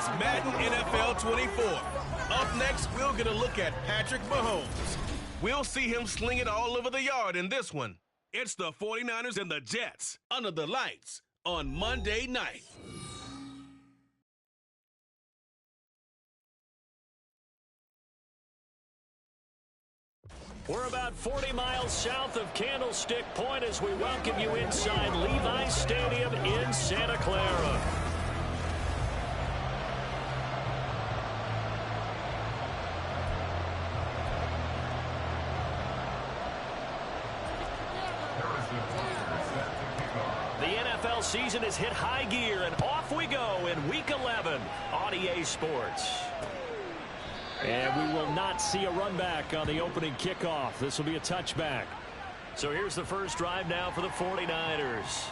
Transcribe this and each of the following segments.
is Madden NFL 24. Up next, we'll get a look at Patrick Mahomes. We'll see him sling it all over the yard in this one. It's the 49ers and the Jets under the lights on Monday night. We're about 40 miles south of Candlestick Point as we welcome you inside Levi's Stadium in Santa Clara. The NFL season has hit high gear, and off we go in Week 11 on EA Sports. And we will not see a run back on the opening kickoff. This will be a touchback. So here's the first drive now for the 49ers.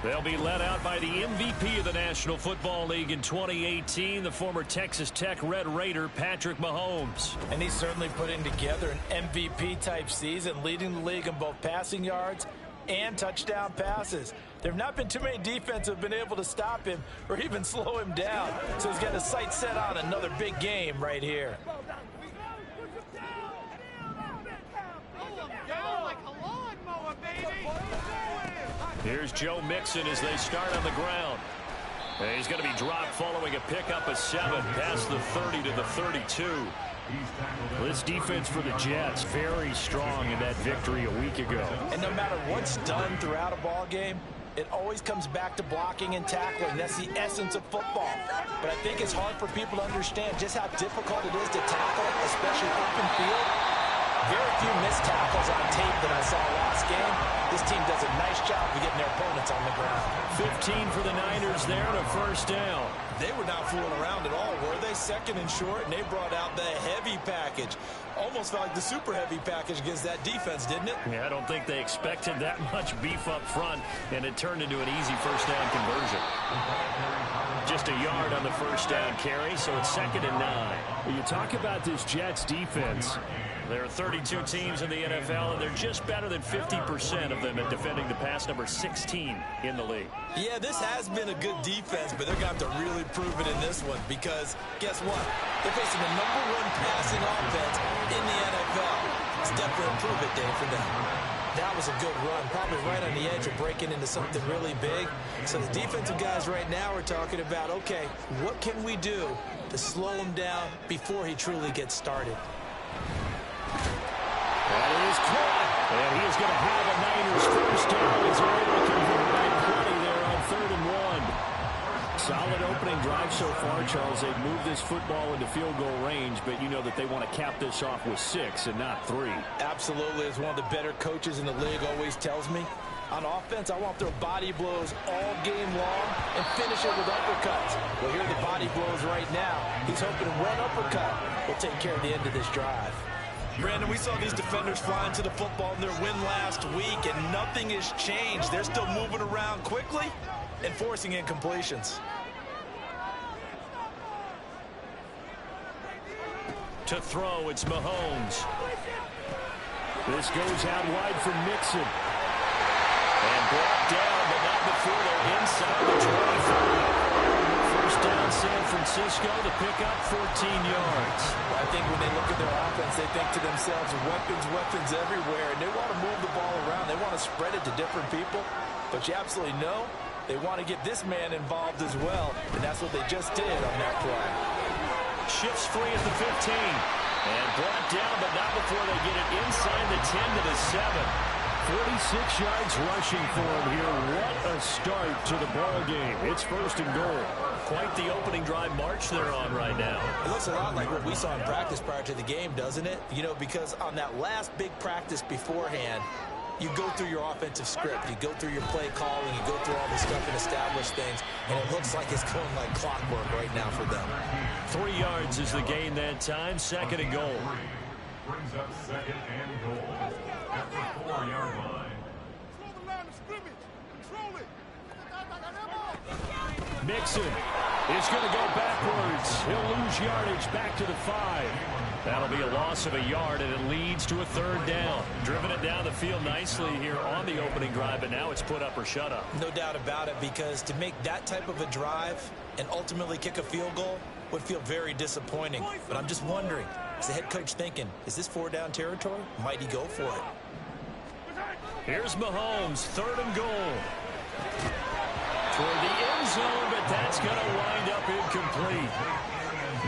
They'll be led out by the MVP of the National Football League in 2018, the former Texas Tech Red Raider, Patrick Mahomes. And he's certainly putting together an MVP-type season, leading the league in both passing yards and touchdown passes. There have not been too many defenses have been able to stop him or even slow him down. So he's got his sights set on another big game right here. Here's Joe Mixon as they start on the ground. And he's going to be dropped following a pickup of 7 past the 30 to the 32. This defense for the Jets, very strong in that victory a week ago. And no matter what's done throughout a ball game, it always comes back to blocking and tackling. That's the essence of football. But I think it's hard for people to understand just how difficult it is to tackle, especially open field. Very few missed tackles on tape that I saw last game. This team does a nice job of getting their opponents on the ground. 15 for the Niners there and a first down. They were not fooling around at all, were they? Second and short, and they brought out the heavy package. Almost felt like the super heavy package against that defense, didn't it? Yeah, I don't think they expected that much beef up front, and it turned into an easy first down conversion. Just a yard on the first down carry, so it's 2nd and 9. When you talk about this Jets defense, there are 32 teams in the NFL, and they're just better than 50% of them at defending the pass, number 16 in the league. Yeah, this has been a good defense, but they're going to have to really prove it in this one because guess what? They're facing the #1 passing offense in the NFL. It's definitely a prove it day for them. That was a good run, probably right on the edge of breaking into something really big. So the defensive guys right now are talking about, okay, what can we do to slow him down before he truly gets started? That is caught, and he is going to have a Niners first down as they're able to convert by plenty there on 3rd and 1. Solid opening drive so far, Charles. They've moved this football into field goal range, but you know that they want to cap this off with 6 and not 3. Absolutely. As one of the better coaches in the league always tells me, on offense, I want to throw body blows all game long and finish it with uppercuts. Well, here are the body blows right now. He's hoping one uppercut will take care of the end of this drive. Brandon, we saw these defenders flying to the football in their win last week, and nothing has changed. They're still moving around quickly and forcing incompletions. To throw, it's Mahomes. This goes out wide for Mixon. And brought down, but not before they're inside the 25. First down, San Francisco. The pickup, 14 yards. I think when they look at their offense, they think to themselves, weapons everywhere, and they want to move the ball around. They want to spread it to different people. But you absolutely know they want to get this man involved as well, and that's what they just did on that play. Shifts free at the 15. And brought down, but not before they get it inside the 10 to the 7. 46 yards rushing for him here. What a start to the ball game. It's 1st and goal. Quite the opening drive march they're on right now. It looks a lot like what we saw in practice prior to the game, doesn't it? You know, because on that last big practice beforehand, you go through your offensive script, you go through your play calling, you go through all this stuff and establish things, and it looks like it's going like clockwork right now for them. 3 yards is the gain that time, 2nd and goal. Brings up 2nd and goal at the 4-yard line. Mixon is going to go backwards. He'll lose yardage back to the 5. That'll be a loss of a yard, and it leads to a 3rd down. Driven it down the field nicely here on the opening drive, but now it's put up or shut up. No doubt about it, because to make that type of a drive and ultimately kick a field goal would feel very disappointing. But I'm just wondering, is the head coach thinking, is this 4-down territory? Might he go for it? Here's Mahomes, 3rd and goal. Toward the end zone, but that's going to wind up incomplete.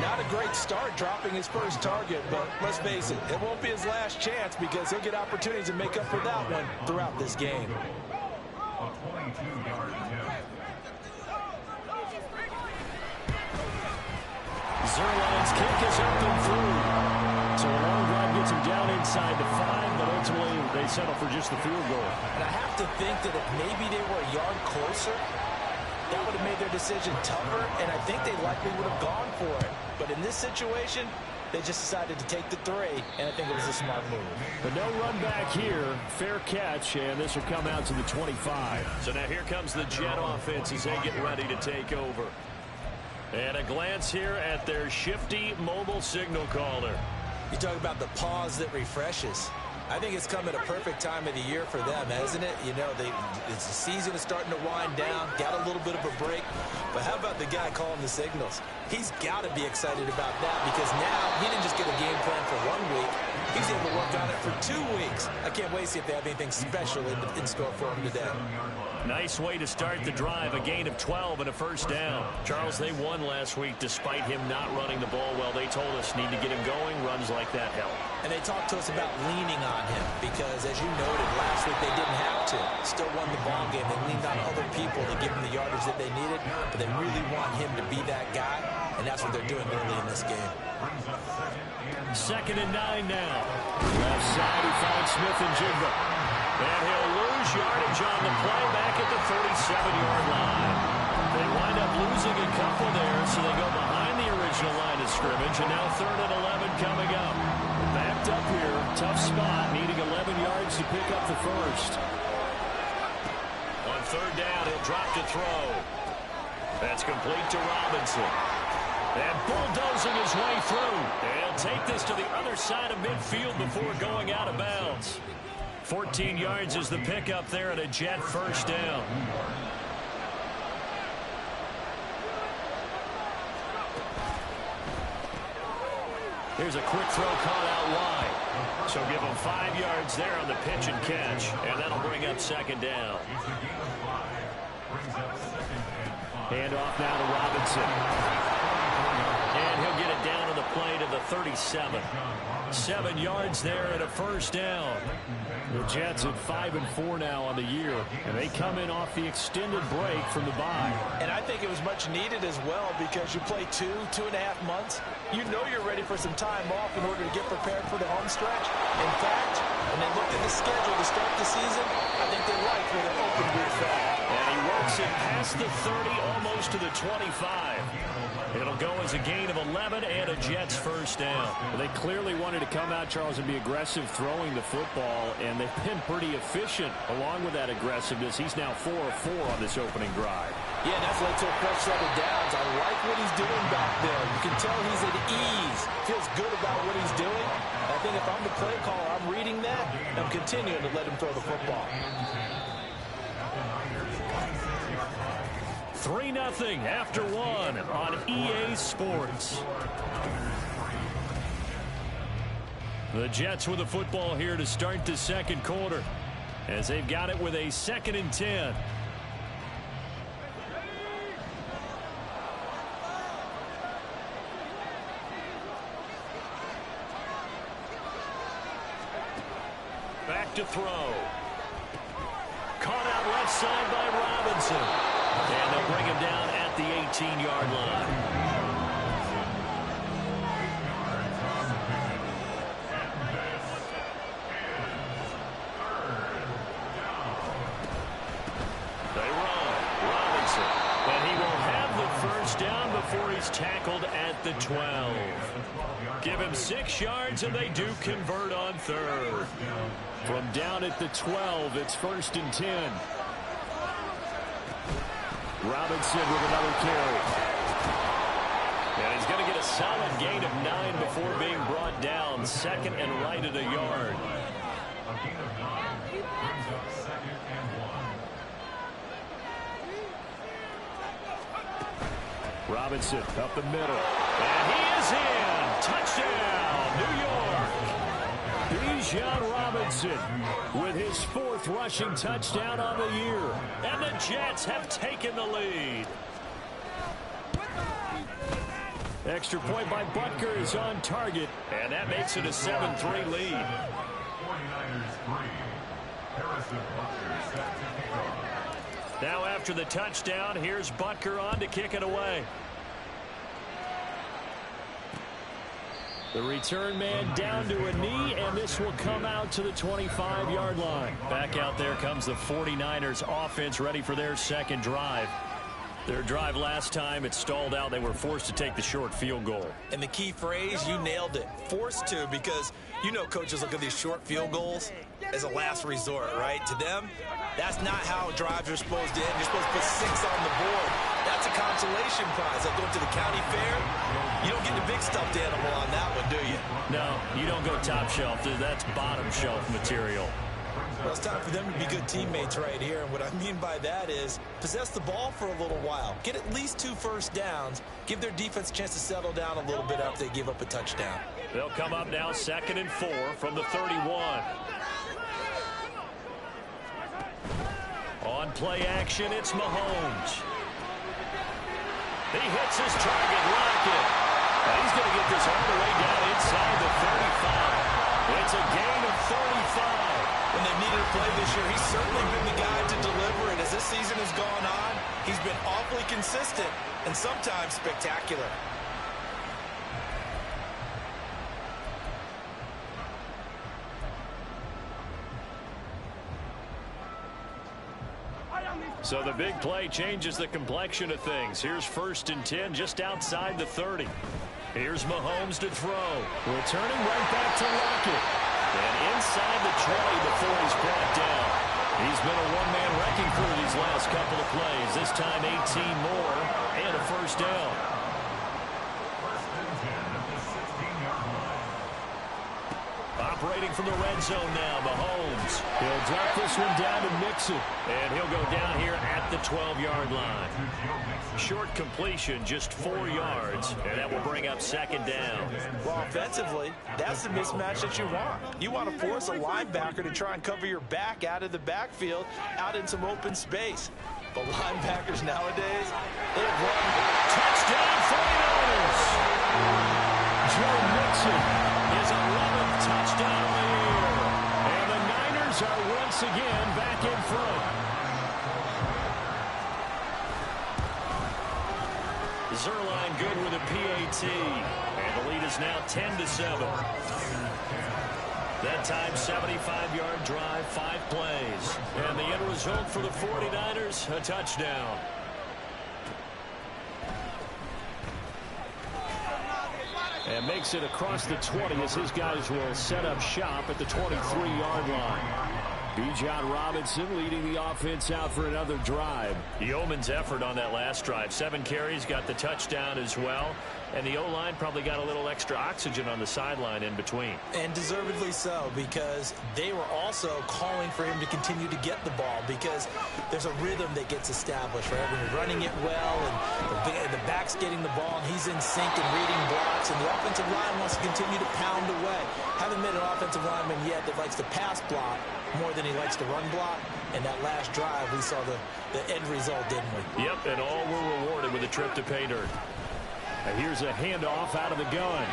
Not a great start dropping his first target, but let's face it, it won't be his last chance because he'll get opportunities to make up for that one throughout this game. A 22-yard attempt. Zerline's kick is up and through. So a long drive gets him down inside the 5, but ultimately they settle for just the field goal. And I have to think that if maybe they were a yard closer, that would have made their decision tougher, and I think they likely would have gone for it. But in this situation, they just decided to take the 3, and I think it was a smart move. But no run back here. Fair catch, and this will come out to the 25. So now here comes the Jet offense as they get ready to take over. And a glance here at their shifty mobile signal caller. You talk about the pause that refreshes. I think it's come at a perfect time of the year for them, hasn't it? You know, it's the season is starting to wind down, got a little bit of a break. But how about the guy calling the signals? He's got to be excited about that because now he didn't just get a game plan for 1 week. He's able to work on it for 2 weeks. I can't wait to see if they have anything special in store for him today. Nice way to start the drive, a gain of 12 and a 1st down. Charles, they won last week despite him not running the ball well. They told us need to get him going. Runs like that help. And they talked to us about leaning on him because, as you noted, last week they didn't have to. Still won the ball game. They leaned on other people to give them the yardage that they needed, but they really want him to be that guy, and that's what they're doing early in this game. 2nd and 9 now. Left side, he finds Smith and Jigba. And he'll lose yardage on the play back at the 37-yard line. They wind up losing a couple there, so they go behind the original line of scrimmage, and now 3rd and 11 coming up. Backed up here, tough spot, needing 11 yards to pick up the 1st. On 3rd down, he'll drop to throw. That's complete to Robinson. And bulldozing his way through. And he'll take this to the other side of midfield before going out of bounds. 14 yards is the pickup there at a Jet 1st down. Here's a quick throw caught out wide. So give him 5 yards there on the pitch and catch. And that'll bring up 2nd down. Hand off now to Robinson. And he'll get it down to the play to the 37. 7 yards there and a 1st down. The Jets at 5-4 now on the year, and they come in off the extended break from the bye. And I think it was much needed as well because you play 2.5 months. You know you're ready for some time off in order to get prepared for the home stretch. In fact, when they looked at the schedule to start the season, I think they liked where their open week fell. And he works it past the 30, almost to the 25. It'll go as a gain of 11 and a Jets 1st down. Well, they clearly wanted to come out, Charles, and be aggressive throwing the football, and they've been pretty efficient along with that aggressiveness. He's now 4 of 4 on this opening drive. Yeah, that's led to a fresh set of downs. I like what he's doing back there. You can tell he's at ease. Feels good about what he's doing. And I think if I'm the play caller, I'm reading that, and I'm continuing to let him throw the football. 3-0 after 1 on EA Sports. The Jets with the football here to start the 2nd quarter as they've got it with a 2nd and 10. Back to throw. Caught out left side by Robinson. And they'll bring him down at the 18-yard line. They run. Robinson. And he will have the 1st down before he's tackled at the 12. Give him 6 yards, and they do convert on 3rd. From down at the 12, it's 1st and 10. Robinson with another carry. And he's going to get a solid gain of 9 before being brought down. Second and right at a yard. A gain of 9 brings up 2nd and 1. Robinson up the middle. And he is in. Touchdown, New York. Bijan Robinson with his 4th rushing touchdown on the year. And the Jets have taken the lead. Extra point by Butker is on target. And that makes it a 7-3 lead. 49ers 3. Harrison Butker set to kick off. Now after the touchdown, here's Butker on to kick it away. The return man down to a knee, and this will come out to the 25-yard line. Back out there comes the 49ers offense ready for their second drive. Their drive last time, it stalled out. They were forced to take the short field goal. And the key phrase, you nailed it. Forced to, because you know coaches look at these short field goals as a last resort, right? To them, that's not how drives are supposed to end. You're supposed to put 6 on the board. That's a consolation prize. Like going to the county fair, you don't get the big stuffed animal on that one, do you? No, you don't go top shelf. That's bottom shelf material. Well, it's time for them to be good teammates right here. And what I mean by that is possess the ball for a little while. Get at least 2 first downs. Give their defense a chance to settle down a little bit after they give up a touchdown. They'll come up now 2nd and 4 from the 31. On play action, it's Mahomes. He hits his target, Lockett. And he's going to get this all the way down inside the 35. It's a gain of 35. When they've needed a play this year, he's certainly been the guy to deliver it. As this season has gone on, he's been awfully consistent and sometimes spectacular. So the big play changes the complexion of things. Here's 1st and 10 just outside the 30. Here's Mahomes to throw. Returning right back to Lockett. And inside the 20 before he's brought down. He's been a one-man wrecking crew these last couple of plays. This time 18 more and a first down. 1st and 10 at the 16-yard line. Operating from the red zone now, Mahomes. He'll drop this one down to Mixon. And he'll go down here at the 12-yard line. Short completion, just 4 yards. And that will bring up 2nd down. Well, offensively, that's the mismatch that you want. You want to force a linebacker to try and cover your back out of the backfield, out in some open space. But linebackers nowadays, they have run. Touchdown 49ers! Joe Mixon, his 11th touchdown of the year. And the Niners are once again back in front. Zerline good with a PAT. And the lead is now 10-7. That time, 75-yard drive, 5 plays. And the end result for the 49ers, a touchdown. And makes it across the 20 as his guys will set up shop at the 23-yard line. Bijan Robinson leading the offense out for another drive. Yeoman's effort on that last drive. 7 carries, got the touchdown as well. And the O-line probably got a little extra oxygen on the sideline in between. And deservedly so, because they were also calling for him to continue to get the ball, because there's a rhythm that gets established, right? When you're running it well and the back's getting the ball and he's in sync and reading blocks, and the offensive line wants to continue to pound away. Haven't met an offensive lineman yet that likes to pass block more than he likes to run block. And that last drive, we saw the end result, didn't we? Yep, and all were rewarded with a trip to pay dirt. And here's a handoff out of the gun.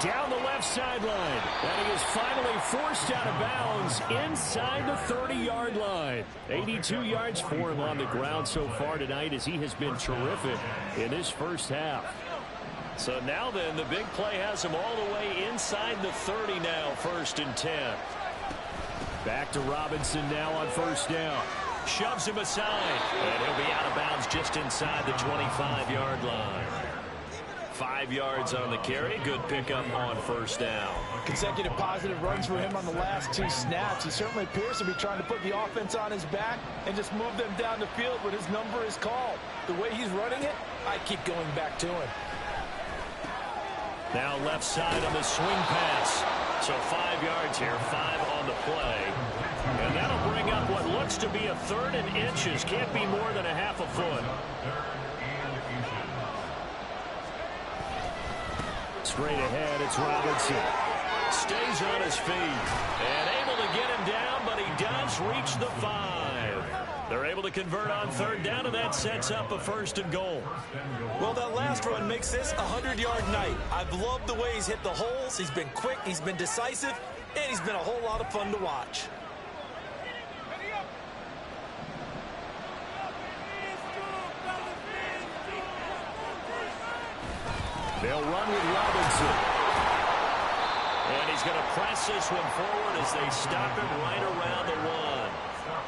Down the left sideline. And he is finally forced out of bounds inside the 30-yard line. 82 yards for him on the ground so far tonight, as he has been terrific in his first half. So now then, the big play has him all the way inside the 30 now, 1st and 10. Back to Robinson now on 1st down. Shoves him aside, and he'll be out of bounds just inside the 25-yard line. 5 yards on the carry. Good pickup on first down. Consecutive positive runs for him on the last 2 snaps. He certainly appears to be trying to put the offense on his back and just move them down the field when his number is called. The way he's running it, I keep going back to him. Now left side on the swing pass. So 5 yards here, 5 on the play. And that'll bring up what looks to be a 3rd and inches. Can't be more than a half a foot. Straight ahead, it's Robinson. Stays on his feet. And able to get him down, but he does reach the 5. They're able to convert on 3rd down, and that sets up a 1st and goal. Well, that last run makes this a 100-yard night. I've loved the way he's hit the holes. He's been quick, he's been decisive, and he's been a whole lot of fun to watch. They'll run with Robinson. And he's going to press this one forward as they stop him right around the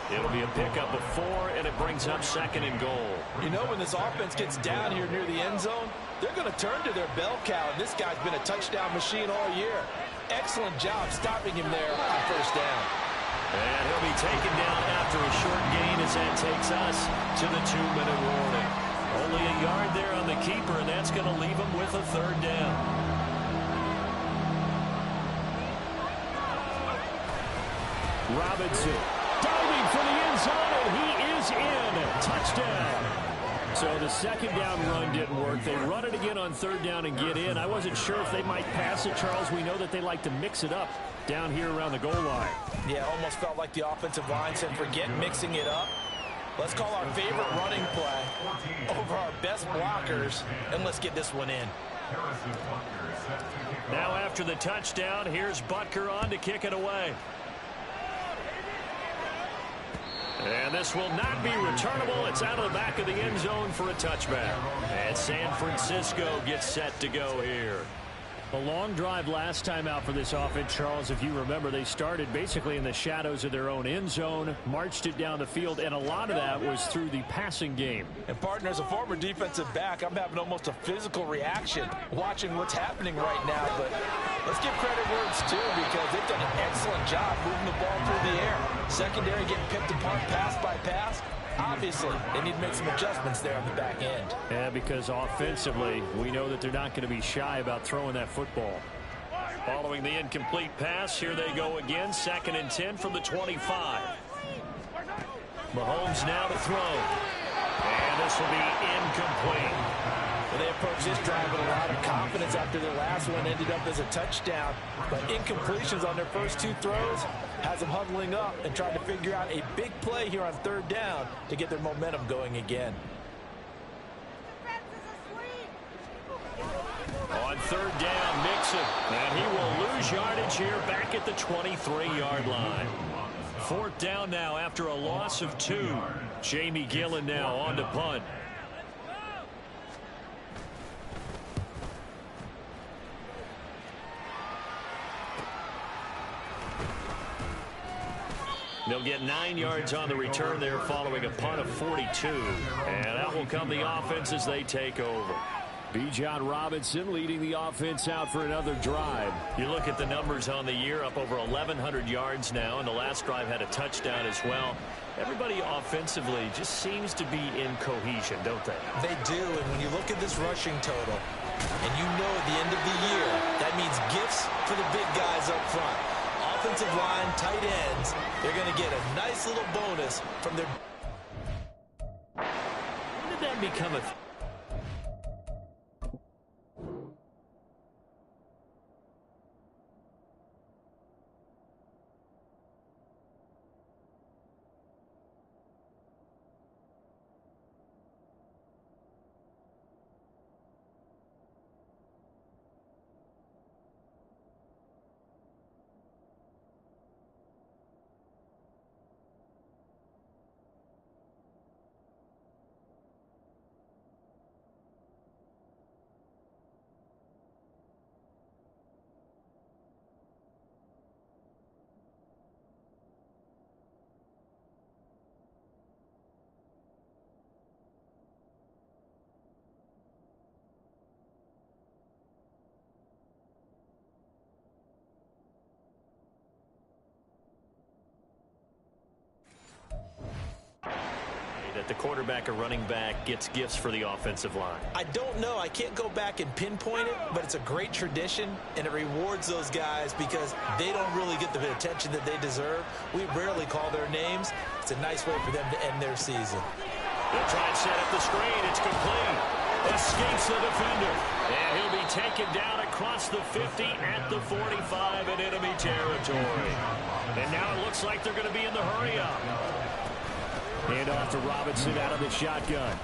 1. It'll be a pickup of 4, and it brings up 2nd and goal. You know, when this offense gets down here near the end zone, they're going to turn to their bell cow, and this guy's been a touchdown machine all year. Excellent job stopping him there on 1st down. And he'll be taken down after a short gain as that takes us to the 2-minute warning. Only a yard there on the keeper, and that's going to leave him with a 3rd down. Robinson diving for the end zone, and he is in. Touchdown. So the 2nd down run didn't work. They run it again on 3rd down and get in. I wasn't sure if they might pass it, Charles. We know that they like to mix it up down here around the goal line. Yeah, almost felt like the offensive line said, forget mixing it up. Let's call our favorite running play over our best blockers, and let's get this one in. Now after the touchdown, here's Butker on to kick it away. And this will not be returnable. It's out of the back of the end zone for a touchback. And San Francisco gets set to go here. A long drive last time out for this offense, Charles. If you remember, they started basically in the shadows of their own end zone, marched it down the field, and a lot of that was through the passing game. And, partner, as a former defensive back, I'm having almost a physical reaction watching what's happening right now. But let's give credit where it's due, because they've done an excellent job moving the ball through the air. Secondary getting picked apart pass by pass. Obviously, they need to make some adjustments there on the back end. Yeah, because offensively, we know that they're not going to be shy about throwing that football. Following the incomplete pass, here they go again. 2nd and 10 from the 25. Mahomes now to throw. And this will be incomplete. Well, they approach this drive with a lot of confidence after their last one ended up as a touchdown. But incompletions on their first 2 throws has them huddling up and trying to figure out a big play here on 3rd down to get their momentum going again. On 3rd down, Mixon. And he will lose yardage here back at the 23-yard line. 4th down now after a loss of 2. Jamie Gillen now on to punt. They'll get 9 yards on the return there following a punt of 42. And out will come the offense as they take over. Bijan Robinson leading the offense out for another drive. You look at the numbers on the year, up over 1,100 yards now, and the last drive had a touchdown as well. Everybody offensively just seems to be in cohesion, don't they? They do, and when you look at this rushing total, and you know at the end of the year, that means gifts for the big guys up front. Offensive line, tight ends, they're going to get a nice little bonus from their... When did that become a... the quarterback or running back gets gifts for the offensive line? I don't know. I can't go back and pinpoint it, but it's a great tradition, and it rewards those guys because they don't really get the attention that they deserve. We rarely call their names. It's a nice way for them to end their season. They'll try and set up the screen. It's complete. Escapes the defender. And he'll be taken down across the 50 at the 45 in enemy territory. And now it looks like they're going to be in the hurry-up. Hand off to Robinson out of the shotgun.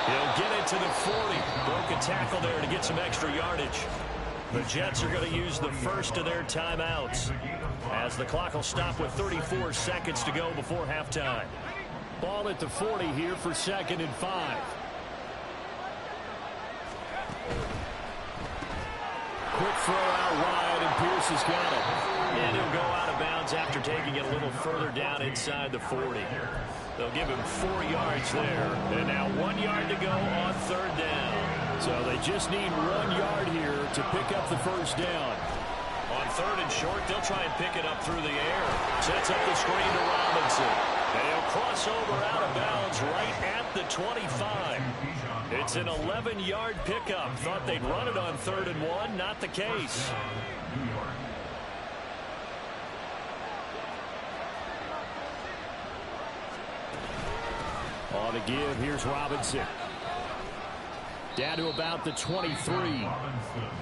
He'll get it to the 40. Broke a tackle there to get some extra yardage. The Jets are going to use the first of their timeouts as the clock will stop with 34 seconds to go before halftime. Ball at the 40 here for 2nd and 5. Quick throw out wide, and Pierce has got it. And he'll go out of bounds after taking it a little further down inside the 40. They'll give him 4 yards there. And now 1 yard to go on 3rd down. So they just need 1 yard here to pick up the first down. On 3rd and short, they'll try and pick it up through the air. Sets up the screen to Robinson. And he'll cross over out of bounds right at the 25. It's an 11-yard pickup. Thought they'd run it on 3rd and 1. Not the case. On to give, here's Robinson. Down to about the 23.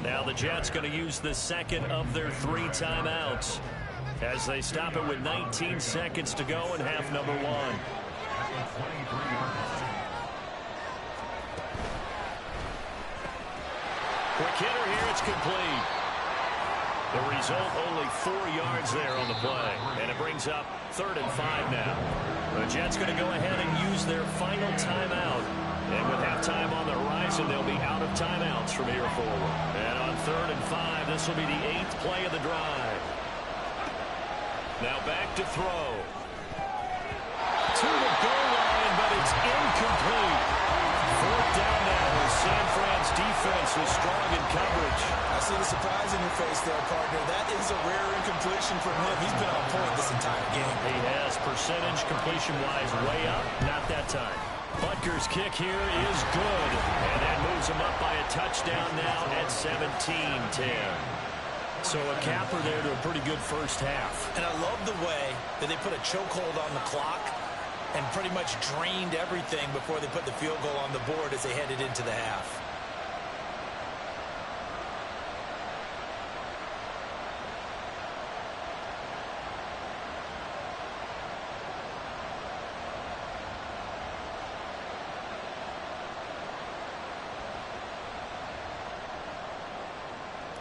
Now the Jets going to use the second of their 3 timeouts as they stop it with 19 seconds to go in half number 1. Quick hitter here, it's complete. The result, only 4 yards there on the play. And it brings up 3rd and 5 now. The Jets going to go ahead and use their final timeout. And with halftime on the horizon, they'll be out of timeouts from here forward. And on 3rd and 5, this will be the 8th play of the drive. Now back to throw. To the goal line, but it's incomplete. 4th down now. San Fran's defense was strong in coverage. I see the surprise in your face there, partner. That is a rare incompletion from him. He's been on point this entire game. He has percentage completion-wise way up. Not that time. Butker's kick here is good. And that moves him up by a touchdown now at 17-10. So a capper there to a pretty good first half. And I love the way that they put a chokehold on the clock and pretty much drained everything before they put the field goal on the board as they headed into the half.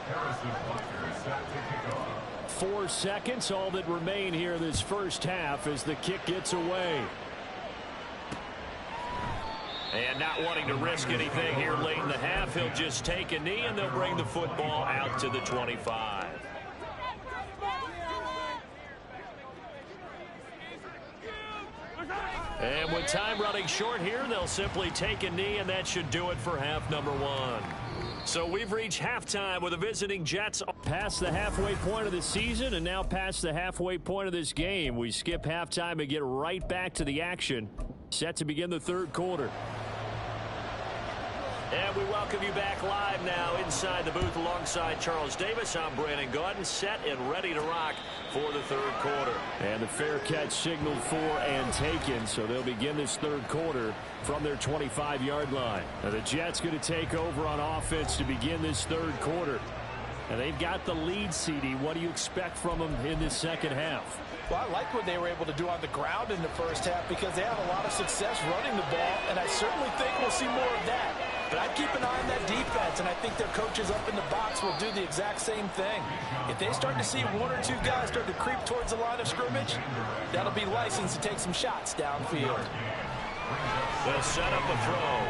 Harrison Butker is set to kick off. 4 seconds, all that remain here in this first half as the kick gets away. And not wanting to risk anything here late in the half, he'll just take a knee and they'll bring the football out to the 25. And with time running short here, they'll simply take a knee, and that should do it for half number 1. So we've reached halftime with the visiting Jets. Past the halfway point of the season and now past the halfway point of this game. We skip halftime and get right back to the action. Set to begin the 3rd quarter. And we welcome you back live now inside the booth alongside Charles Davis. I'm Brandon Gaudin, set and ready to rock for the 3rd quarter. And the fair catch signaled for and taken, so they'll begin this 3rd quarter from their 25-yard line. Now the Jets going to take over on offense to begin this 3rd quarter. And they've got the lead, CD. What do you expect from them in this second half? Well, I like what they were able to do on the ground in the first half because they had a lot of success running the ball, and I certainly think we'll see more of that. But I'd keep an eye on that defense, and I think their coaches up in the box will do the exact same thing. If they start to see 1 or 2 guys start to creep towards the line of scrimmage, that'll be license to take some shots downfield. They'll set up a throw.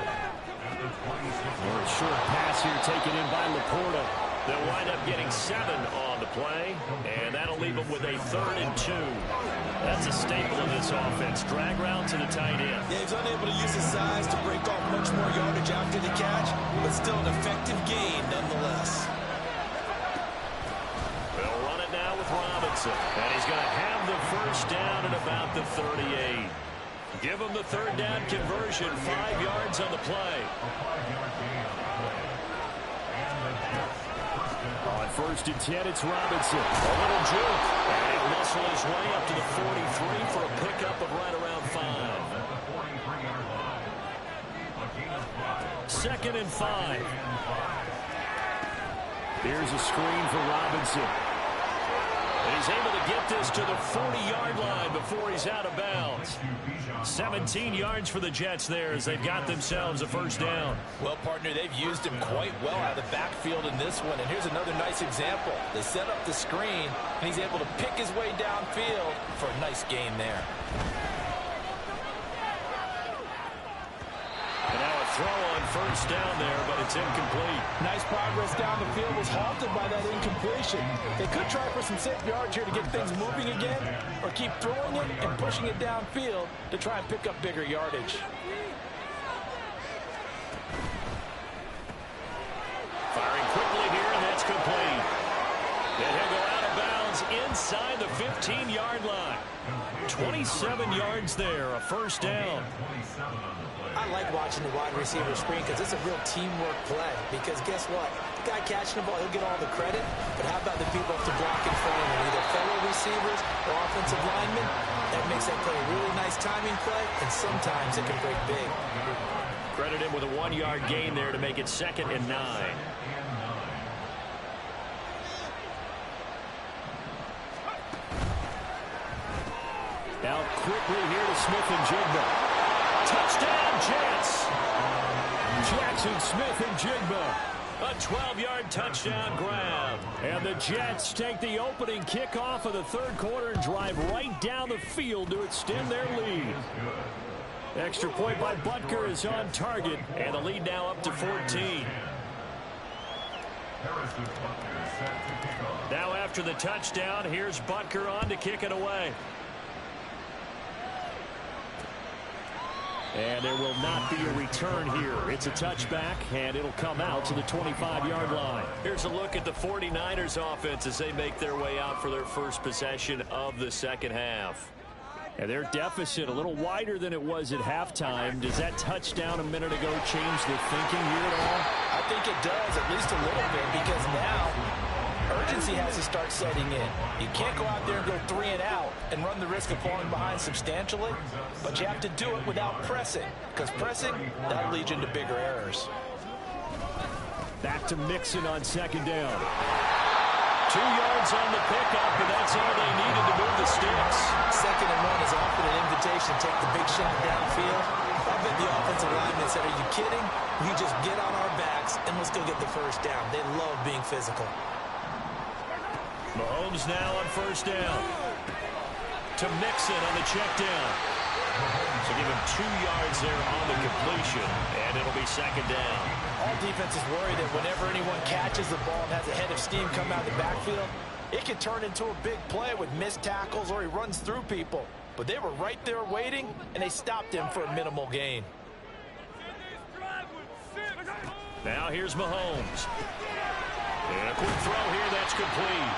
A short pass here taken in by Laporta. They'll wind up getting 7 on the play, and that'll leave them with a 3rd and 2. That's a staple of this offense. Drag route to the tight end. Yeah, he's unable to use his size to break off much more yardage after the catch, but still an effective gain nonetheless. They'll run it now with Robinson, and he's going to have the first down at about the 38. Give them the third down conversion, 5 yards on the play. On 1st and 10, it's Robinson. A little juke, and he'll muscle his way up to the 43 for a pickup of right around 5. 2nd and 5. Here's a screen for Robinson. And he's able to get this to the 40-yard line before he's out of bounds. 17 yards for the Jets there as they've got themselves a first down. Well, partner, they've used him quite well out of the backfield in this one. And here's another nice example. They set up the screen, and he's able to pick his way downfield for a nice gain there. And now a throw on first down there, but it's incomplete. Nice progress down the field, was halted by that incompletion. They could try for some safe yards here to get things moving again, or keep throwing it and pushing it downfield to try and pick up bigger yardage. Firing quickly here, and that's complete. And he'll go out of bounds inside the 15-yard line. 27 yards there, a first down. I like watching the wide receiver screen because it's a real teamwork play. Because guess what? The guy catching the ball, he'll get all the credit. But how about the people up to block in front of him, either fellow receivers or offensive linemen? That makes that play a really nice timing play, and sometimes it can break big. Credit him with a 1-yard gain there to make it 2nd and 9. Now quickly here to Smith-Njigba. Touchdown, Jets! Jackson Smith-Njigba. A 12-yard touchdown grab. And the Jets take the opening kickoff of the third quarter and drive right down the field to extend their lead. Extra point by Butker is on target, and the lead now up to 14. Now after the touchdown, here's Butker on to kick it away. And there will not be a return here. It's a touchback, and it'll come out to the 25-yard line. Here's a look at the 49ers offense as they make their way out for their first possession of the second half. And their deficit a little wider than it was at halftime. Does that touchdown a minute ago change the thinking here at all? I think it does, at least a little bit, because now urgency has to start setting in. You can't go out there and go 3 and out and run the risk of falling behind substantially, but you have to do it without pressing, because pressing, that'll lead you into bigger errors. Back to Mixon on second down. 2 yards on the pickup, and that's all they needed to move the sticks. 2nd and 1 is often an invitation to take the big shot downfield. I bet the offensive lineman said, are you kidding? We just get on our backs and let's go get the first down. They love being physical. Mahomes now on first down. To Mixon on the check down. So give him 2 yards there on the completion, and it'll be second down. All defenses worry that whenever anyone catches the ball and has a head of steam come out of the backfield, it can turn into a big play with missed tackles or he runs through people. But they were right there waiting, and they stopped him for a minimal gain. Now here's Mahomes. And a quick throw here, that's complete.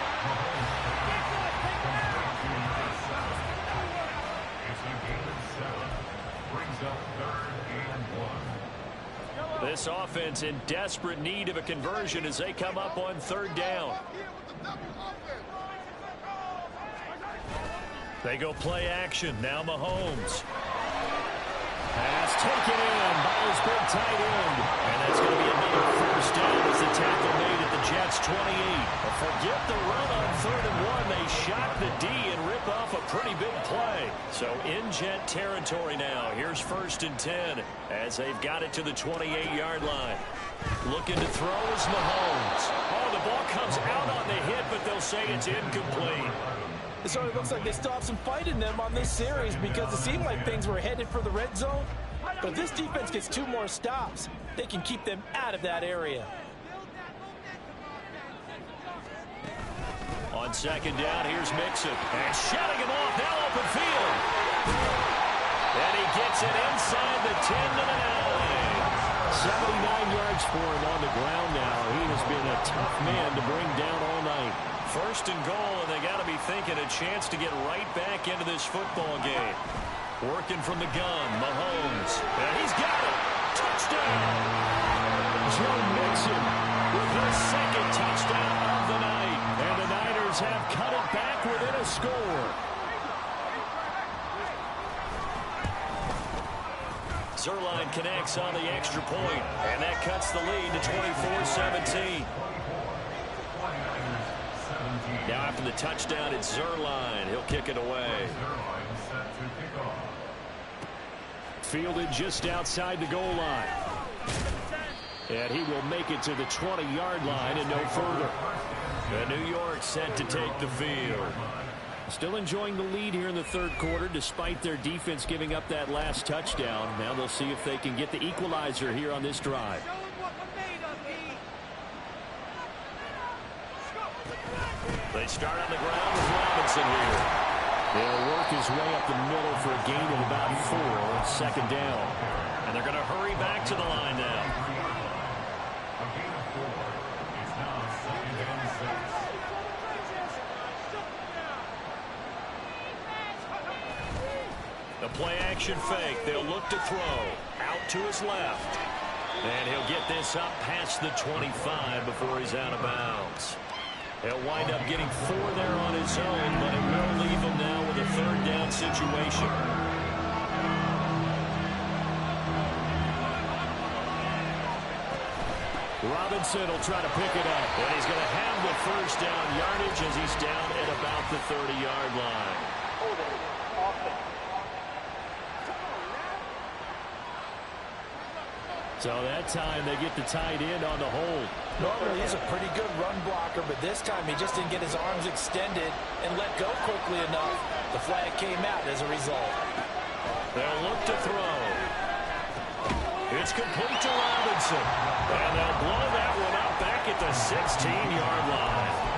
This offense in desperate need of a conversion as they come up on third down. They go play action. Now Mahomes. Pass taken in by his big tight end. And that's going to be another first down as the tackle made at the Jets 28. Forget the run on 3rd and 1. They shock the D and rip off a pretty big play. So in Jet territory now. Here's 1st and 10 as they've got it to the 28-yard line. Looking to throw is Mahomes. Oh, the ball comes out on the hit, but they'll say it's incomplete. It sort of looks like they still have some fight in them on this series because it seemed like things were headed for the red zone. But if this defense gets 2 more stops, they can keep them out of that area. On second down, here's Mixon. And shutting him off, now open field. And he gets it inside the 10 to the 9. 79 yards for him on the ground now. He has been a tough man to bring down all night. 1st and goal, and they got to be thinking a chance to get right back into this football game. Working from the gun, Mahomes. And he's got it. Touchdown. Joe Mixon with his second touchdown of the night. And the Niners have cut it back within a score. Zerline connects on the extra point, and that cuts the lead to 24-17. Now after the touchdown, it's Zerline. He'll kick it away. Fielded just outside the goal line. And he will make it to the 20-yard line and no further. The New York set to take the field. Still enjoying the lead here in the third quarter despite their defense giving up that last touchdown. Now they'll see if they can get the equalizer here on this drive. They start on the ground with Robinson here. They'll work his way up the middle for a gain of about 4, second down. And they're going to hurry back to the line now. A gain of 4. It's now 2nd and 6. The play action fake. They'll look to throw. Out to his left. And he'll get this up past the 25 before he's out of bounds. He'll wind up getting 4 there on his own, but it will leave him now with a third down situation. Robinson will try to pick it up, and he's going to have the first down yardage as he's down at about the 30-yard line. So that time they get the tight end on the hold. Normally he's a pretty good run blocker, but this time he just didn't get his arms extended and let go quickly enough. The flag came out as a result. They'll look to throw. It's complete to Robinson. And they'll blow that one up back at the 16-yard line.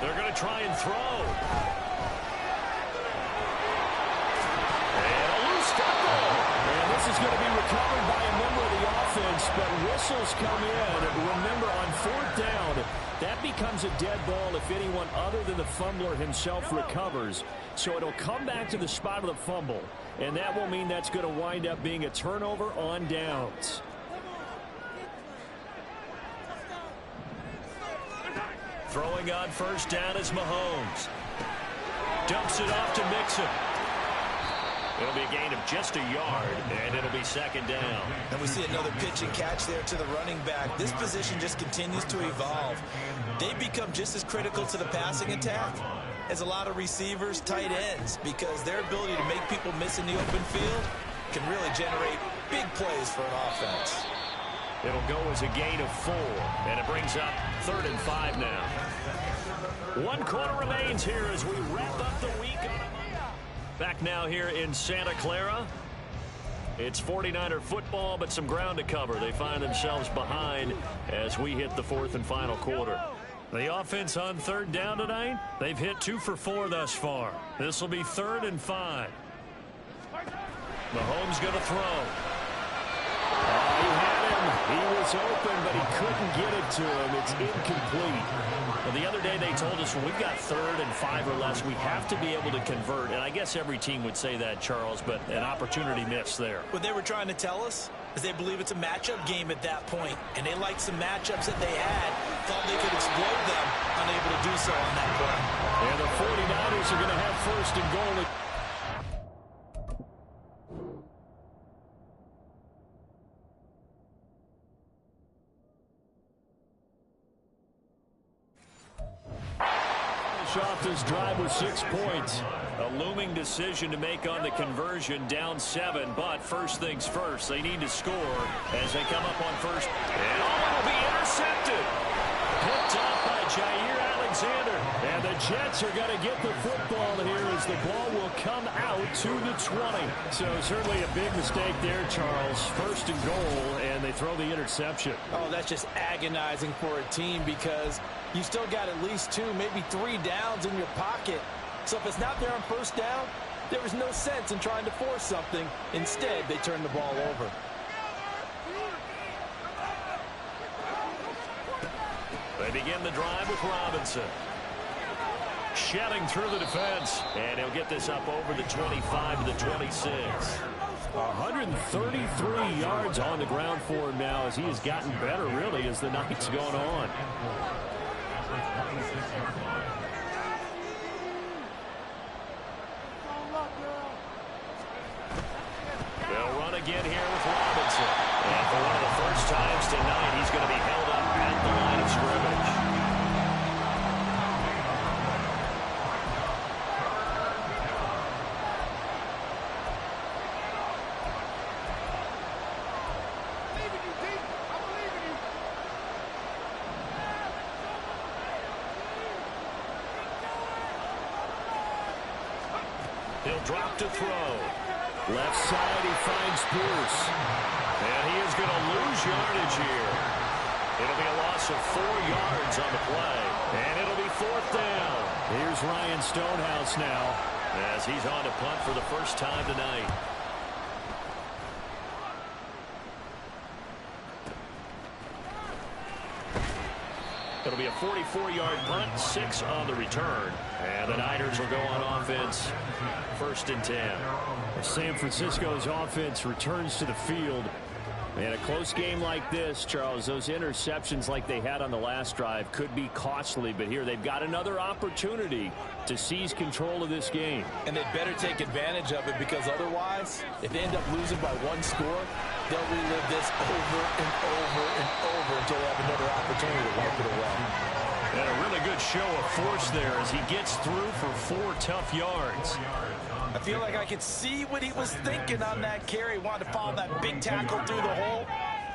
They're going to try and throw. And a loose fumble. And this is going to be recovered by a member of the offense, but whistles come in. Remember, on 4th down, that becomes a dead ball if anyone other than the fumbler himself recovers. So it'll come back to the spot of the fumble, and that will mean that's going to wind up being a turnover on downs. Throwing on first down is Mahomes. Dumps it off to Mixon. It'll be a gain of just a yard, and it'll be second down. And we see another pitch and catch there to the running back. This position just continues to evolve. They become just as critical to the passing attack as a lot of receivers, tight ends, because their ability to make people miss in the open field can really generate big plays for an offense. It'll go as a gain of 4, and it brings up 3rd and 5 now. 1 quarter remains here as we wrap up the week. Back now here in Santa Clara. It's 49er football, but some ground to cover. They find themselves behind as we hit the 4th and final quarter. The offense on 3rd down tonight, they've hit 2 for 4 thus far. This will be 3rd and 5. Mahomes going to throw. He had him. He was open, but he couldn't get it to him. It's incomplete. Well, the other day they told us when we've got 3rd and 5 or less, we have to be able to convert. And I guess every team would say that, Charles, but an opportunity missed there. What they were trying to tell us is they believe it's a matchup game at that point, and they liked some matchups that they had, thought they could exploit them, unable to do so on that play. And the 49ers are going to have 1st and goal. Off this drive with 6 points. A looming decision to make on the conversion, down 7, but first things first, they need to score as they come up on first. And will be intercepted. Picked up by Jair Alexander. And the Jets are going to get the football here as the ball will come out to the 20. So certainly a big mistake there, Charles. 1st and goal, and they throw the interception. Oh, that's just agonizing for a team because you still got at least 2, maybe 3 downs in your pocket. So if it's not there on 1st down, there was no sense in trying to force something. Instead, they turn the ball over. They begin the drive with Robinson. Shedding through the defense. And he'll get this up over the 25 to the 26. 133 yards on the ground for him now as he has gotten better, really, as the night's gone on. They'll run again here with Robinson. And for one of the first times tonight, he's going to be held up at the line of scrimmage. He'll drop to throw. Left side, he finds Pierce. And he is going to lose yardage here. It'll be a loss of 4 yards on the play. And it'll be 4th down. Here's Ryan Stonehouse now, as he's on to punt for the first time tonight. It'll be a 44-yard punt, 6 on the return. And the Niners will go on offense, 1st and 10. San Francisco's offense returns to the field. In a close game like this, Charles, those interceptions like they had on the last drive could be costly, but here they've got another opportunity to seize control of this game. And they'd better take advantage of it, because otherwise, if they end up losing by 1 score, they'll relive this over and over and over until they have another opportunity to wipe it away. And a really good show of force there as he gets through for 4 tough yards. I feel like I could see what he was thinking on that carry. Wanted to follow that big tackle through the hole.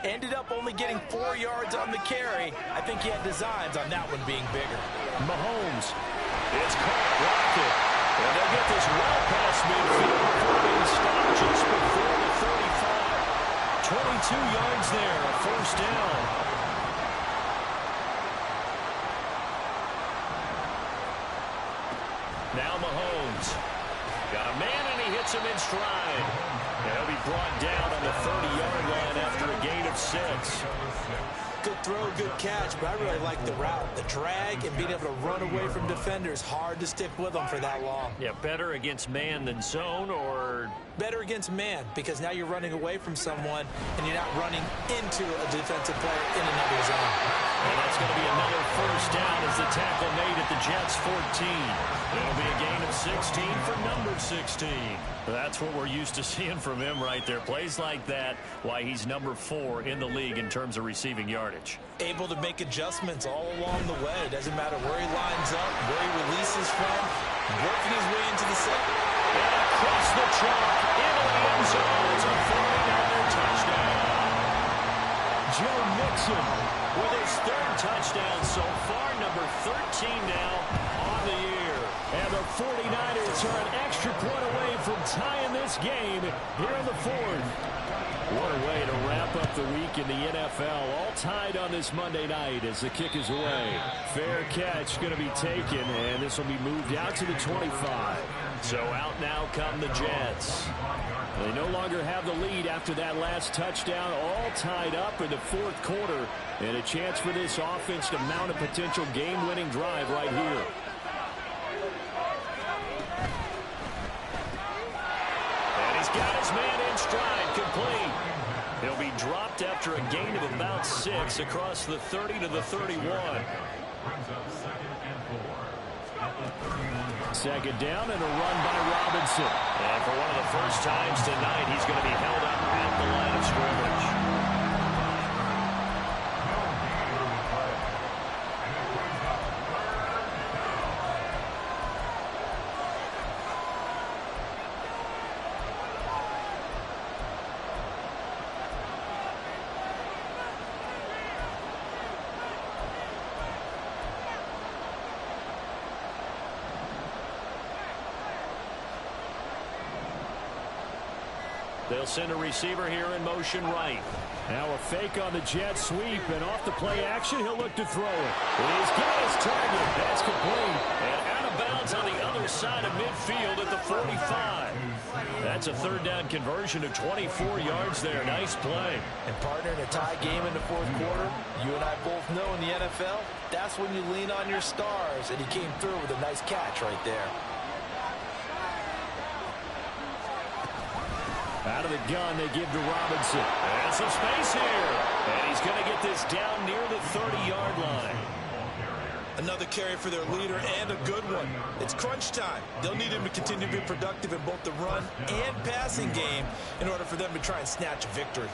Ended up only getting 4 yards on the carry. I think he had designs on that one being bigger. Mahomes. It's caught, blocked it. And they'll get this well past midfield before being stopped just before the 35. 22 yards there, a 1st down. Now Mahomes. Got a man, and he hits him in stride. And he'll be brought down on the 30-yard line after a gain of 6. Good throw, good catch, but I really like the route. The drag and being able to run away from defenders, hard to stick with them for that long. Yeah, better against man than zone, or... Better against man, because now you're running away from someone, and you're not running into a defensive player in another zone. And that's going to be another 1st down as the tackle made at the Jets' 14. It'll be a gain of 16 for number 16. That's what we're used to seeing from him right there. Plays like that, why he's number 4 in the league in terms of receiving yardage. Able to make adjustments all along the way. Doesn't matter where he lines up, where he releases from, working his way into the set. And across the chalk, into the end zone. It's a 49er touchdown. Joe Mixon with his 3rd touchdown so far, number 13 now on the year. And the 49ers are an extra point away from tying this game here in the 4th. What a way to wrap up the week in the NFL. All tied on this Monday night as the kick is away. Fair catch going to be taken, and this will be moved out to the 25. So out now come the Jets. They no longer have the lead after that last touchdown. All tied up in the 4th quarter. And a chance for this offense to mount a potential game-winning drive right here. And he's got his man in stride, complete. He'll be dropped after a gain of about 6 across the 30 to the 31. 2nd down and a run by Robinson. And for one of the first times tonight, he's going to be held up at the line of scrimmage. They'll send a receiver here in motion right. Now a fake on the jet sweep, and off the play action, he'll look to throw it. He's got his target. That's complete. And out of bounds on the other side of midfield at the 45. That's a 3rd down conversion of 24 yards there. Nice play. And partner, in a tie game in the 4th quarter, you and I both know in the NFL, That's when you lean on your stars, and he came through with a nice catch right there. Out of the gun, they give to Robinson. And some space here. And he's going to get this down near the 30-yard line. Another carry for their leader, and a good one. It's crunch time. They'll need him to continue to be productive in both the run and passing game in order for them to try and snatch a victory.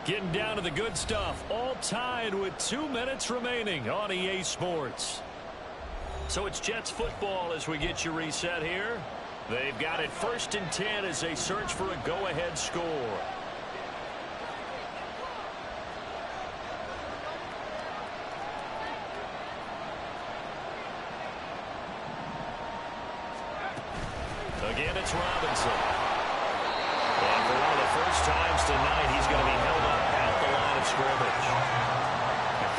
Getting down to the good stuff, all tied with 2 minutes remaining on EA Sports. So it's Jets football as we get you reset here. They've got it 1st and 10 as they search for a go-ahead score. Again, it's Robinson. And for one of the first times tonight, he's going to be held up at the line of scrimmage.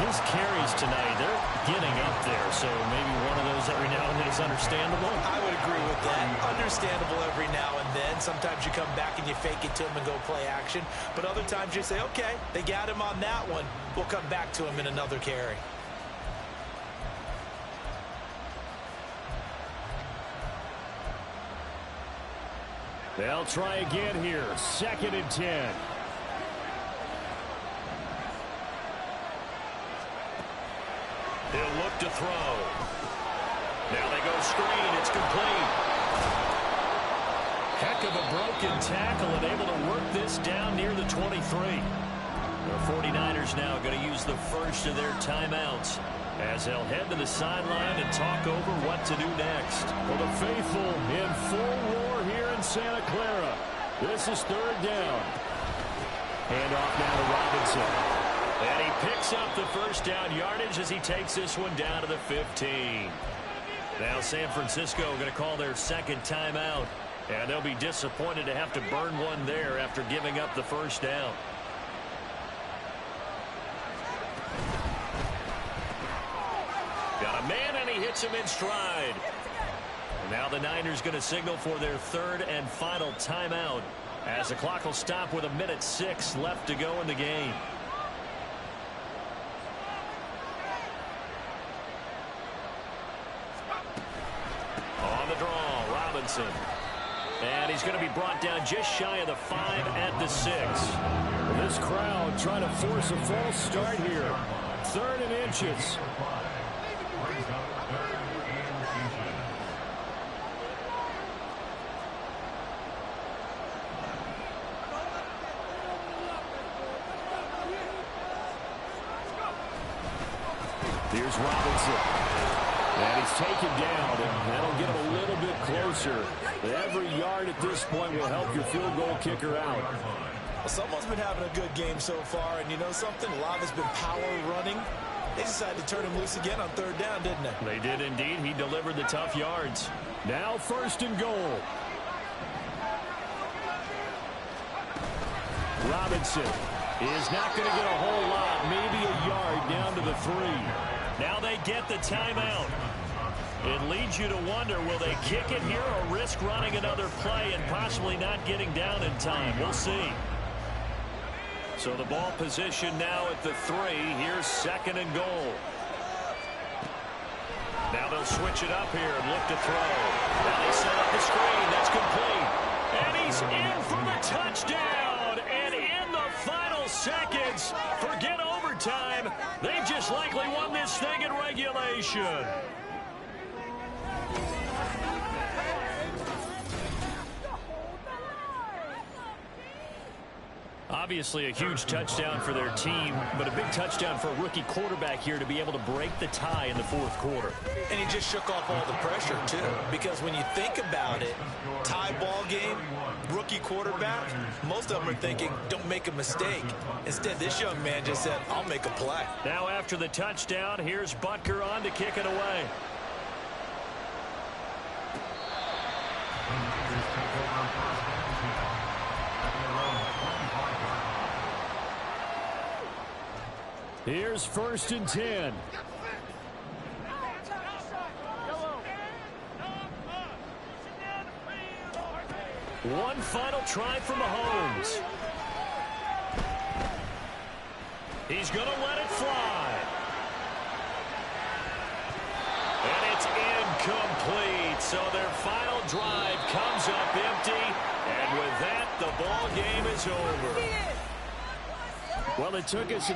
His carries tonight, they're getting up there, so maybe one of those every now and then is understandable. I would agree with that. Understandable every now and then. Sometimes you come back and you fake it to him and go play action. But other times you say, okay, they got him on that one. We'll come back to him in another carry. They'll try again here. 2nd and 10. He'll look to throw. Now they go screen. It's complete. Heck of a broken tackle and able to work this down near the 23. The 49ers now going to use the first of their timeouts as they'll head to the sideline and talk over what to do next. For the faithful in full roar here in Santa Clara. This is 3rd down. Hand off now to Robinson. And he picks up the first down yardage as he takes this one down to the 15. Now San Francisco going to call their 2nd timeout. And they'll be disappointed to have to burn one there after giving up the first down. Got a man, and he hits him in stride. And now the Niners going to signal for their 3rd and final timeout as the clock will stop with 1:06 left to go in the game. On the draw, Robinson. And he's going to be brought down just shy of the 5 at the 6. This crowd trying to force a false start here. 3rd and inches. Here's Robinson. And he's taken down, and that'll get him a little bit closer. Every yard at this point will help your field goal kicker out. Well, someone's been having a good game so far, and you know something? A lot has been power running. They decided to turn him loose again on 3rd down, didn't they? They did indeed. He delivered the tough yards. Now 1st and goal. Robinson is not going to get a whole lot, maybe a yard down to the 3. Now they get the timeout. It leads you to wonder, will they kick it here or risk running another play and possibly not getting down in time? We'll see. So the ball position now at the 3. Here's 2nd and goal. Now they'll switch it up here and look to throw. Now they set up the screen. That's complete. And he's in for the touchdown. And in the final seconds, forget overtime. They just likely won this thing in regulation. Obviously a huge touchdown for their team, but a big touchdown for a rookie quarterback here to be able to break the tie in the 4th quarter. And he just shook off all the pressure, too. Because when you think about it, tie ball game, rookie quarterback, most of them are thinking, don't make a mistake. Instead, this young man just said, I'll make a play. Now after the touchdown, here's Butker on to kick it away. Here's 1st and 10. One final try for Mahomes. He's going to let it fly. And it's incomplete. So their final drive comes up empty. And with that, the ball game is over. Well, it took us